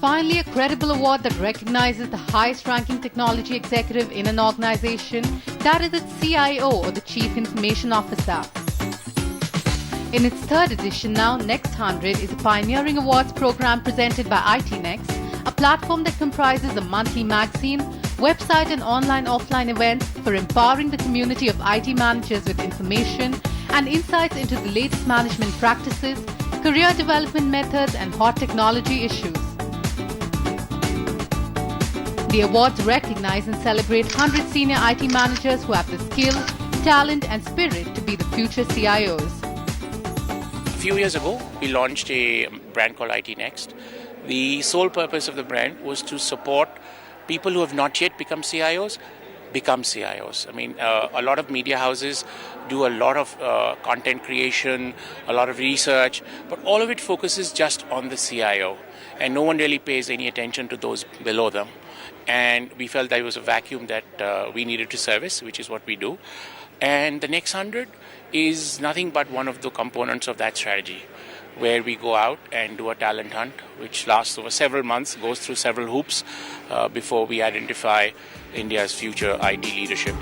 finally a credible award that recognizes the highest-ranking technology executive in an organization, that is its CIO or the Chief Information Officer. In its third edition now, Next100 is a pioneering awards program presented by IT Next, a platform that comprises a monthly magazine, website and online-offline events for empowering the community of IT managers with information and insights into the latest management practices, career development methods and hot technology issues. The awards recognize and celebrate 100 senior IT managers who have the skill, talent and spirit to be the future CIOs. A few years ago, we launched a brand called IT Next. The sole purpose of the brand was to support people who have not yet become CIOs. I mean, a lot of media houses do a lot of content creation, a lot of research, but all of it focuses just on the CIO, and no one really pays any attention to those below them. And we felt there was a vacuum that we needed to service, which is what we do. And the Next 100 is nothing but one of the components of that strategy, where we go out and do a talent hunt, which lasts over several months, goes through several hoops before we identify India's future IT leadership.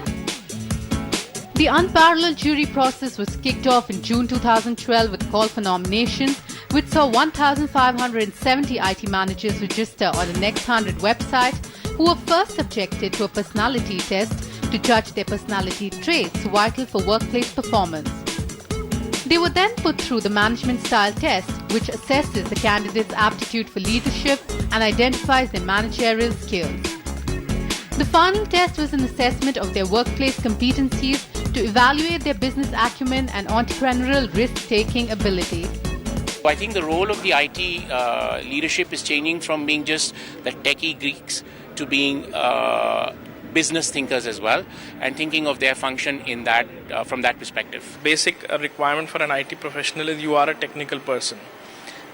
The unparalleled jury process was kicked off in June 2012 with a call for nominations, which saw 1,570 IT managers register on the Next 100 website, who were first subjected to a personality test to judge their personality traits vital for workplace performance. They were then put through the management style test, which assesses the candidate's aptitude for leadership and identifies their managerial skills. The final test was an assessment of their workplace competencies to evaluate their business acumen and entrepreneurial risk-taking ability. I think the role of the IT leadership is changing from being just the techie Greeks to being business thinkers as well, and thinking of their function in that from that perspective. Basic requirement for an IT professional is you are a technical person,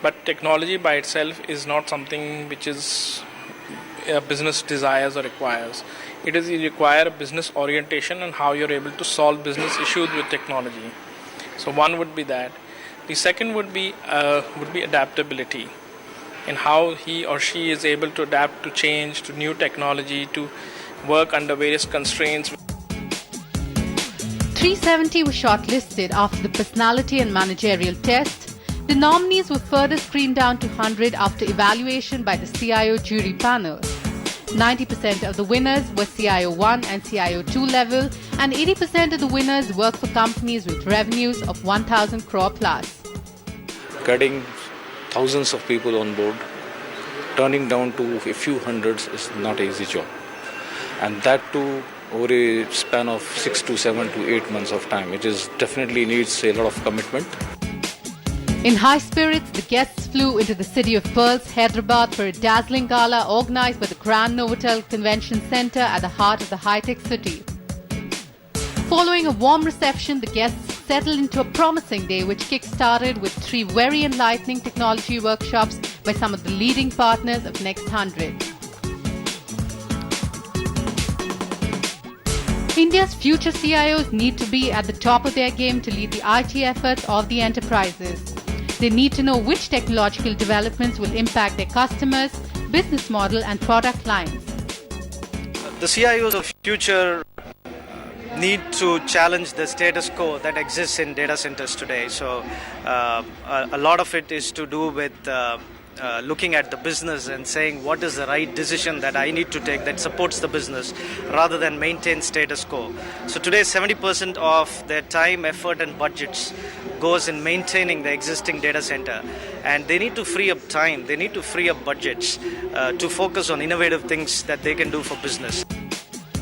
but technology by itself is not something which is a business desires or requires. It is you require a business orientation and how you're able to solve business issues with technology. So one would be that. The second would be adaptability, in how he or she is able to adapt to change, to new technology, to work under various constraints. 370 were shortlisted after the personality and managerial test. The nominees were further screened down to 100 after evaluation by the CIO jury panel. 90% of the winners were CIO 1 and CIO 2 level, and 80% of the winners work for companies with revenues of 1,000 crore plus. Getting thousands of people on board, turning down to a few hundreds is not an easy job. And that too over a span of 6 to 7 to 8 months of time. It is definitely needs a lot of commitment. In high spirits, the guests flew into the city of Pearls, Hyderabad for a dazzling gala organized by the Grand Novotel Convention Center at the heart of the high-tech city. Following a warm reception, the guests settled into a promising day which kick-started with 3 very enlightening technology workshops by some of the leading partners of Next 100. India's future CIOs need to be at the top of their game to lead the IT efforts of the enterprises. They need to know which technological developments will impact their customers, business model and product lines. The CIOs of future need to challenge the status quo that exists in data centers today. So a lot of it is to do with looking at the business and saying what is the right decision that I need to take that supports the business rather than maintain status quo. So today 70% of their time, effort and budgets goes in maintaining the existing data center, and they need to free up time, they need to free up budgets to focus on innovative things that they can do for business.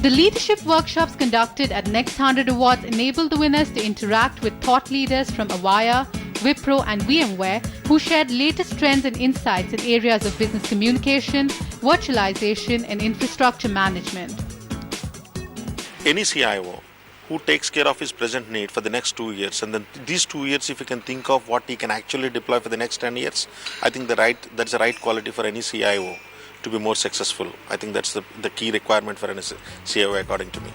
The leadership workshops conducted at Next 100 Awards enabled the winners to interact with thought leaders from Avaya, Wipro and VMware, who shared latest trends and insights in areas of business communication, virtualization and infrastructure management. Any CIO who takes care of his present need for the next 2 years, and then these 2 years if he can think of what he can actually deploy for the next 10 years, I think that's the right quality for any CIO to be more successful. I think that's the key requirement for any CIO according to me.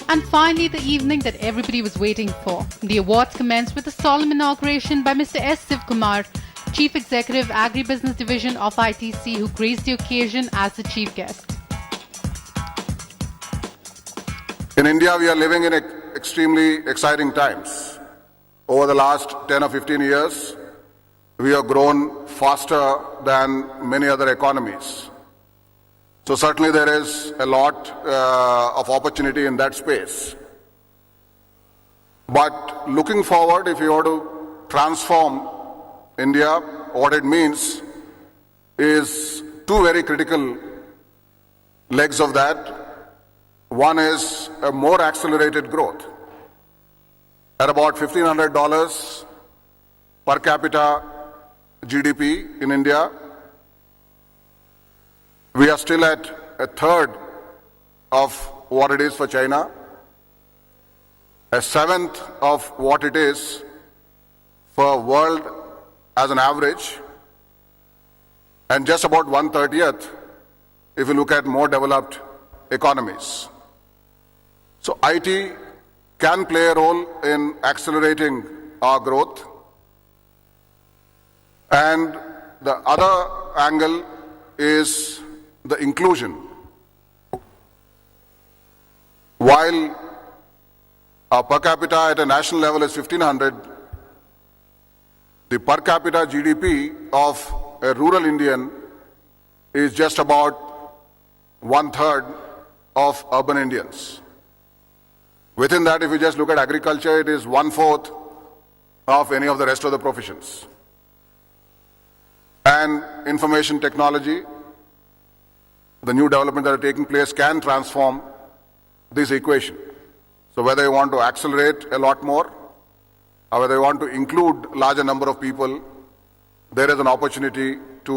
And finally, the evening that everybody was waiting for. The awards commenced with a solemn inauguration by Mr. S. Sivkumar, Chief Executive Agribusiness Division of ITC, who graced the occasion as the chief guest. In India, we are living in extremely exciting times. Over the last 10 or 15 years, we have grown faster than many other economies. So certainly there is a lot of opportunity in that space. But looking forward, if you want to transform India, what it means is two very critical legs of that. One is a more accelerated growth. At about $1,500 per capita GDP in India, we are still at a third of what it is for China, a seventh of what it is for world as an average, and just about 1/30th if you look at more developed economies. So IT can play a role in accelerating our growth. And the other angle is the inclusion. While our per capita at a national level is 1,500, the per capita GDP of a rural Indian is just about 1/3 of urban Indians. Within that, if you just look at agriculture, it is 1/4 of any of the rest of the professions. And information technology, the new developments that are taking place can transform this equation. So whether you want to accelerate a lot more, or whether you want to include larger number of people, there is an opportunity to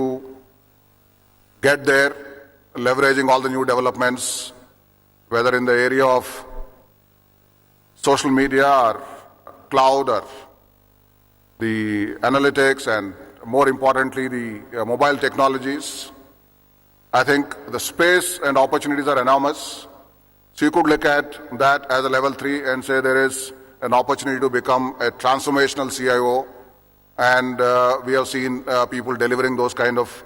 get there, leveraging all the new developments, whether in the area of social media or cloud or the analytics and more importantly the mobile technologies. I think the space and opportunities are enormous. So you could look at that as a level 3 and say there is an opportunity to become a transformational CIO, and we have seen people delivering those kind of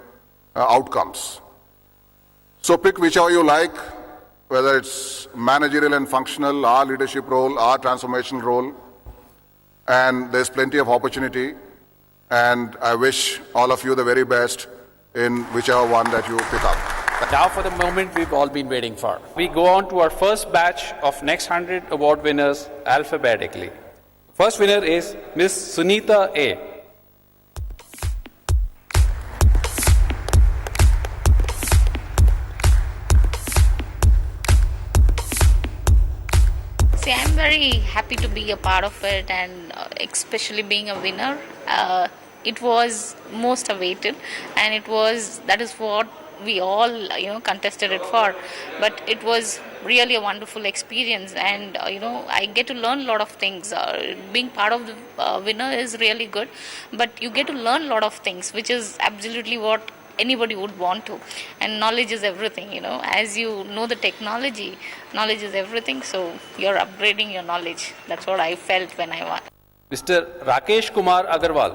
outcomes. So pick whichever you like, whether it's managerial and functional, our leadership role, our transformational role, and there's plenty of opportunity, and I wish all of you the very best in whichever one that you pick up. Now for the moment we've all been waiting for. We go on to our first batch of Next 100 award winners alphabetically. First winner is Ms. Sunita A. See, I'm very happy to be a part of it, and especially being a winner. It was most awaited, and that is what we all contested it for. But it was really a wonderful experience, and I get to learn a lot of things. Being part of the winner is really good, but you get to learn a lot of things, which is absolutely what anybody would want to. And knowledge is everything. As you know the technology, knowledge is everything, so you're upgrading your knowledge. That's what I felt when I won. Mr. Rakesh Kumar Agarwal.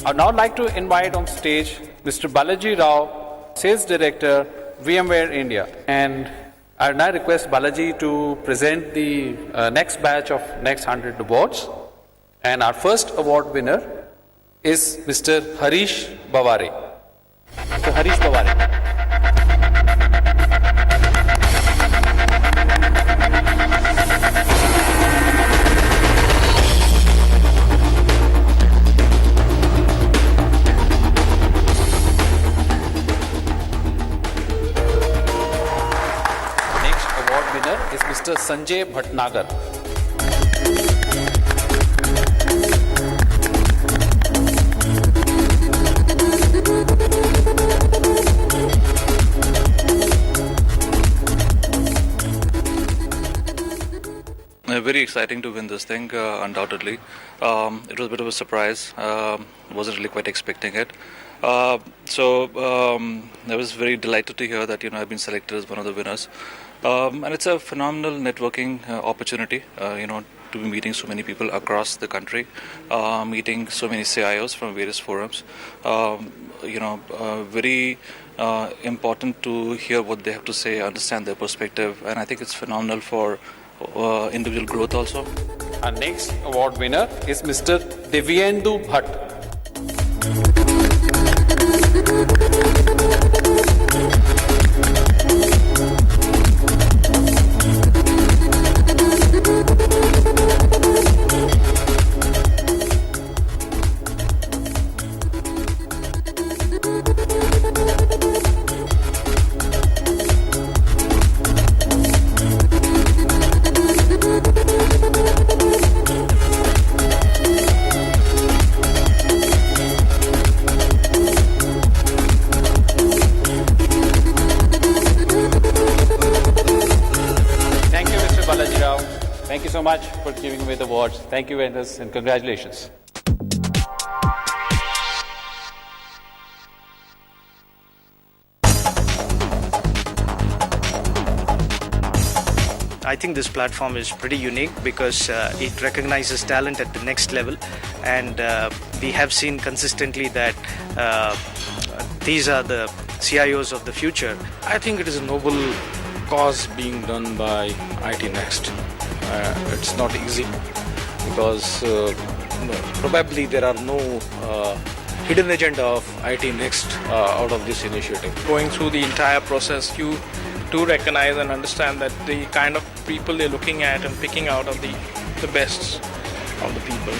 I'd now like to invite on stage Mr. Balaji Rao, Sales Director, VMware India. And I now request Balaji to present the next batch of Next 100 awards. And our first award winner is Mr. Harish Bawari. Mr. Harish Bawari. Is Mr. Sanjay Bhatnagar. Very exciting to win this thing, undoubtedly. It was a bit of a surprise. Wasn't really quite expecting it. I was very delighted to hear that I've been selected as one of the winners, and it's a phenomenal networking opportunity. To be meeting so many people across the country, meeting so many CIOs from various forums. Very important to hear what they have to say, understand their perspective, and I think it's phenomenal for individual growth also. Our next award winner is Mr. Divyendu Bhatt. Thank you so much for giving away the awards. Thank you, vendors, and congratulations. I think this platform is pretty unique because it recognizes talent at the next level, and we have seen consistently that these are the CIOs of the future. I think it is a noble cause being done by IT Next. It's not easy because probably there are no hidden agenda of IT Next out of this initiative. Going through the entire process, you do recognize and understand that the kind of people they're looking at and picking out of the best of the people.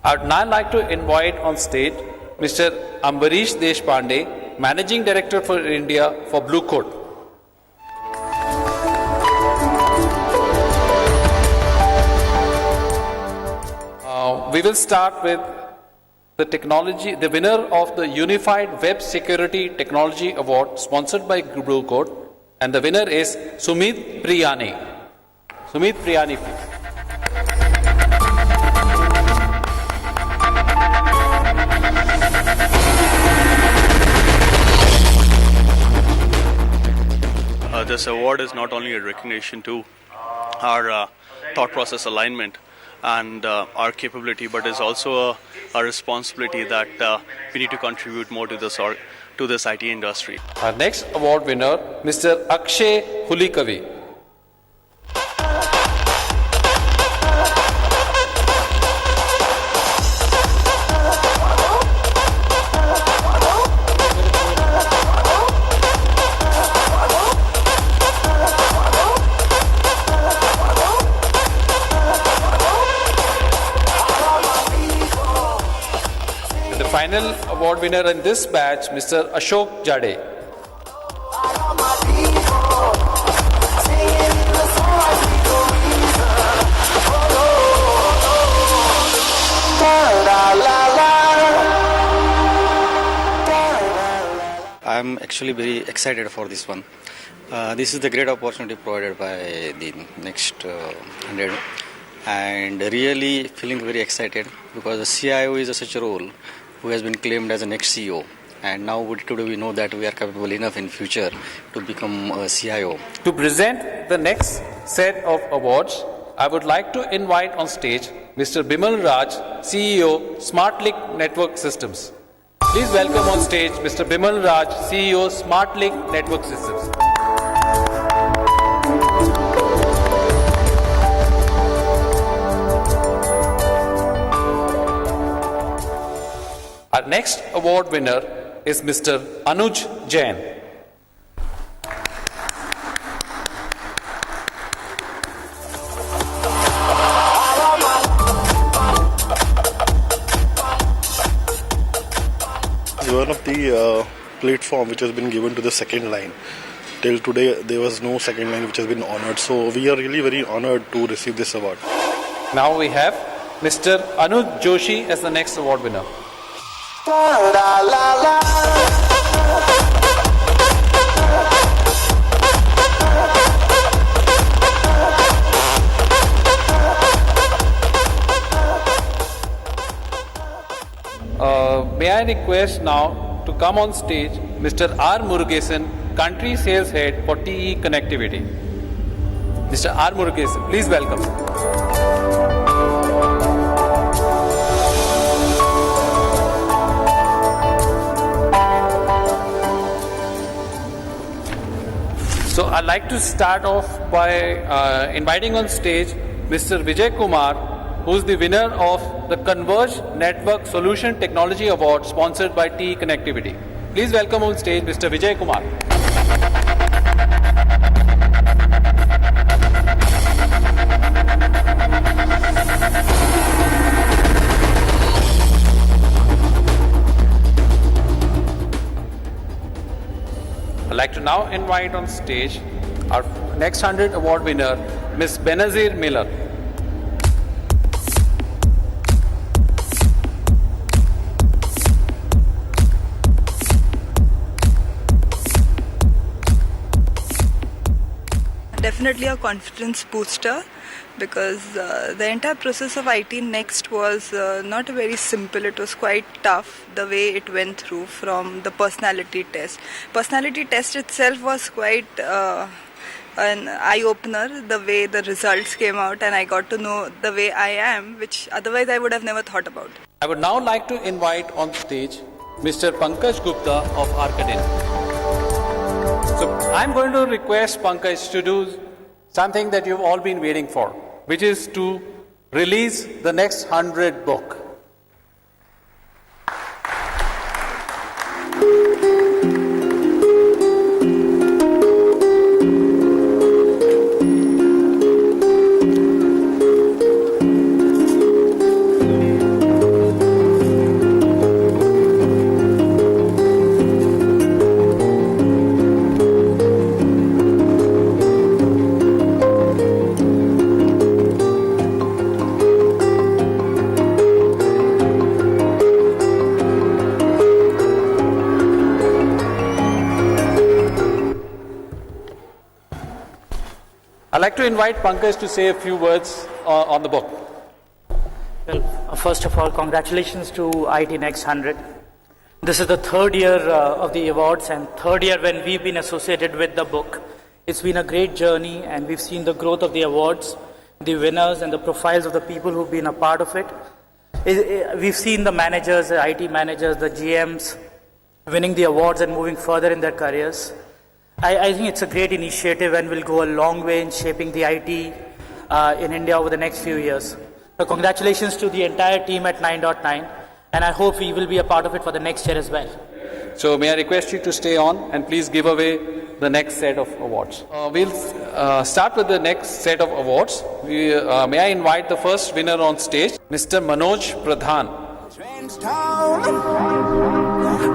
I'd now like to invite on stage Mr. Ambarish Deshpande, Managing Director for India for Blue Coat. We will start with the winner of the Unified Web Security Technology Award sponsored by Blue Coat, and the winner is Sumit Priyani. Sumit Priyani, please. This award is not only a recognition to our thought process alignment and our capability, but is also a responsibility that we need to contribute more to this IT industry. Our next award winner, Mr. Akshay Hulikavi. Final award winner in this batch, Mr. Ashok Jade. I'm actually very excited for this one. This is the great opportunity provided by the Next100, and really feeling very excited because the CIO is such a role who has been claimed as a next CEO, and now today we know that we are capable enough in future to become a CIO. To present the next set of awards, I would like to invite on stage Mr. Bimal Raj, CEO, SmartLink Network Systems. Please welcome on stage Mr. Bimal Raj, CEO, SmartLink Network Systems. Our next award winner is Mr. Anuj Jain. One of the platform which has been given to the second line. Till today, there was no second line which has been honored. So we are really very honored to receive this award. Now we have Mr. Anuj Joshi as the next award winner. May I request now to come on stage Mr. R. Murugesan, Country Sales Head for TE Connectivity. Mr. R. Murugesan, please welcome. So I'd like to start off by inviting on stage Mr. Vijay Kumar, who is the winner of the Converge Network Solution Technology Award sponsored by TE Connectivity. Please welcome on stage Mr. Vijay Kumar. I'd like to now invite on stage our Next 100 Award winner, Ms. Benazir Miller. Definitely a confidence booster, because the entire process of IT Next was not very simple. It was quite tough the way it went through from the personality test. Personality test itself was quite an eye-opener, the way the results came out, and I got to know the way I am, which otherwise I would have never thought about. I would now like to invite on stage Mr. Pankaj Gupta of Arcadin. So I'm going to request Pankaj to do something that you've all been waiting for, which is to release the Next 100 book. I'd like to invite Pankaj to say a few words on the book. Well, first of all, congratulations to IT Next 100. This is the third year of the awards and third year when we've been associated with the book. It's been a great journey, and we've seen the growth of the awards, the winners and the profiles of the people who've been a part of it. We've seen the managers, the IT managers, the GMs winning the awards and moving further in their careers. I think it's a great initiative and will go a long way in shaping the IT in India over the next few years. So congratulations to the entire team at 9.9, and I hope we will be a part of it for the next year as well. So may I request you to stay on and please give away the next set of awards. We'll start with the next set of awards. May I invite the first winner on stage, Mr. Manoj Pradhan.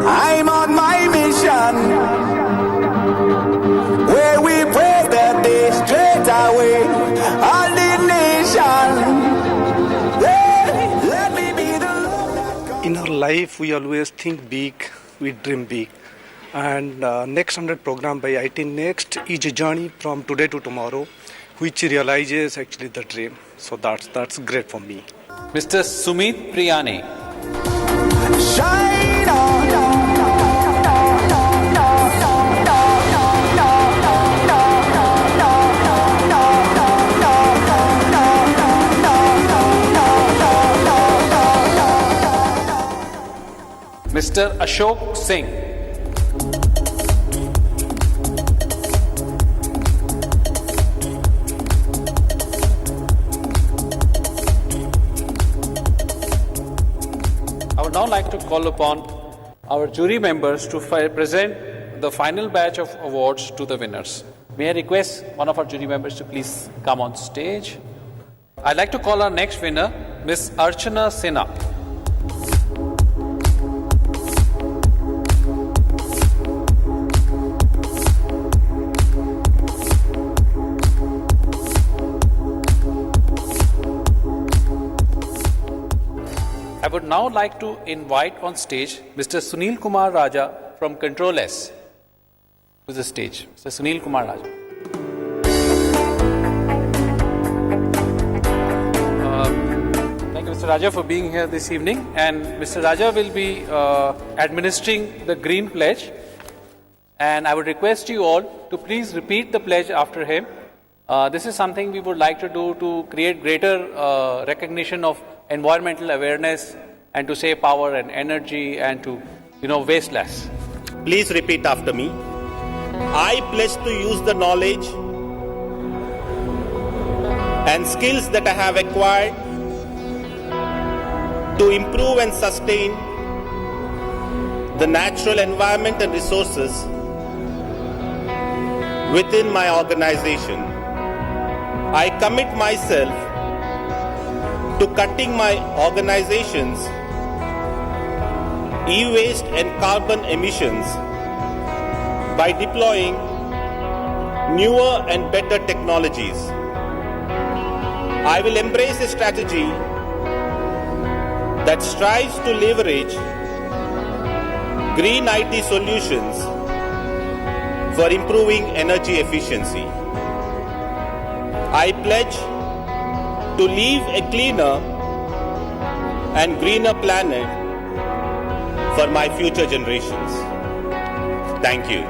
I'm on my mission, where we pray that day straight away, all the nation. Yeah, let me be the love that comes. In our life, we always think big, we dream big. And Next 100 program by IT Next is a journey from today to tomorrow, which realizes actually the dream. So that's great for me. Mr. Sumit Priyani. Shine on. Mr. Ashok Singh. I would now like to call upon our jury members to present the final batch of awards to the winners. May I request one of our jury members to please come on stage. I'd like to call our next winner, Ms. Archana Sinha. I would now like to invite on stage Mr. Sunil Kumar Raja from Control S to the stage. Mr. Sunil Kumar Raja. Thank you, Mr. Mr. Raja for being here this evening. And Mr. Raja will be administering the Green Pledge. And I would request you all to please repeat the pledge after him. This is something we would like to do to create greater recognition of environmental awareness and to save power and energy and to, waste less. Please repeat after me. I pledge to use the knowledge and skills that I have acquired to improve and sustain the natural environment and resources within my organization. I commit myself to cutting my organization's e-waste and carbon emissions by deploying newer and better technologies. I will embrace a strategy that strives to leverage green IT solutions for improving energy efficiency. I pledge to leave a cleaner and greener planet for my future generations. Thank you.